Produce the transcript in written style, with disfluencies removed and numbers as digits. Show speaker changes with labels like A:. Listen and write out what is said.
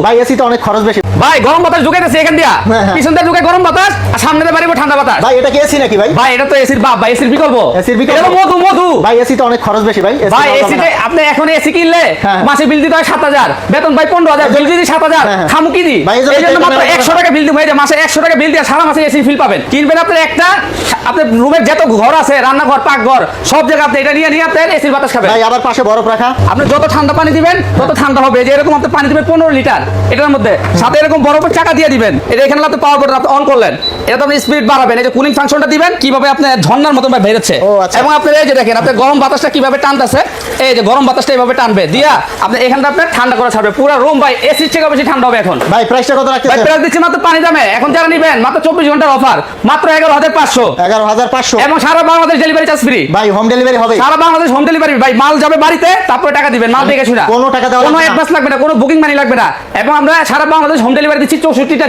A: ভাই এসি তো অনেক খরচ বেশি।
B: ভাই গরম বাতাস ঢুকাইতেছে এখান দিয়া, পিছন দিয়ে ঢুকে গরম বাতাস আর সামনে দিয়ে বাড়িব ঠান্ডা বাতাস।
A: ভাই এটা কি এসি নাকি ভাই?
B: ভাই এটা তো এসির বাপ, ভাই এসির বিকল্প।
A: এসির বিকল্প?
B: এটা তো মধু মধু।
A: ভাই এসি তো অনেক খরচ বেশি ভাই।
B: ভাই এসিতে আপনি এখন এসি কিনলে মাসে বিল দিতে হয় 7,000, বেতন ভাই 15,000, বিল যদি 7,000 খামু কি দি? এই জন্য মাত্র 100 টাকা বিল দিব। এই যে মাসে 100 টাকা বিল দিয়ে সারা মাসে এসি ফিল পাবেন। কিনবেন আপনার একটা, আপনার রুমের যত ঘর আছে, রান্নাঘর, পাকঘর, সব জায়গা আপনি এটা নিয়ে আপনার এসির বাতাস খাবেন।
A: ভাই আবার পাশে বরফ রাখা।
B: আপনি যত ঠান্ডা পানি দিবেন তত ঠান্ডা হবে। যে এরকম আপনি পানি দিবেন 15 লিটার এটার মধ্যে, সাথে এরকম বরফের চাকা দিয়ে দিবেন। এটা এখানে আপনি পাওয়ার বাটন আপনি অন করলেন, এটা তো আপনি স্পিড বাড়াবেন। এই যে কুলিং ফাংশনটা দিবেন, কিভাবে আপনি ঝর্ণার মতন ভাই বেরোচ্ছে। এবং আপনি এই যে দেখেন আপনি গরম বাতাসটা কিভাবে টানতেছে, এই যে গরম বাতাসটা এইভাবে টানবে দিয়া আপনি এখানটা আপনি ঠান্ডা করে ছাড়বে পুরো রুম। ভাই এসির থেকে বেশি ঠান্ডা হবে এখন।
A: ভাই প্রাইসটা কত রাখতেছেন?
B: ভাই প্রাইস দিচ্ছি মাত্র পানি দামে। এখন যারা নেবেন মাত্র 24 ঘন্টার অফার, মাত্র 11,500।
A: 11,500
B: এবং সারা বাংলাদেশ ডেলিভারি চার্জ ফ্রি।
A: ভাই হোম ডেলিভারি হবে?
B: সারা বাংলাদেশ হোম ডেলিভারি। ভাই মাল যাবে বাড়িতে, তারপরে টাকা দিবেন। মাল দেখে শুনা,
A: কোনো টাকা দেওয়া
B: কোনো
A: লাগবে না?
B: অ্যাডভান্স লাগবে না, কোনো বুকিং মানি লাগবে না। এবং আমরা সারা বাংলাদেশ হোম ডেলিভারি দিচ্ছি 64টা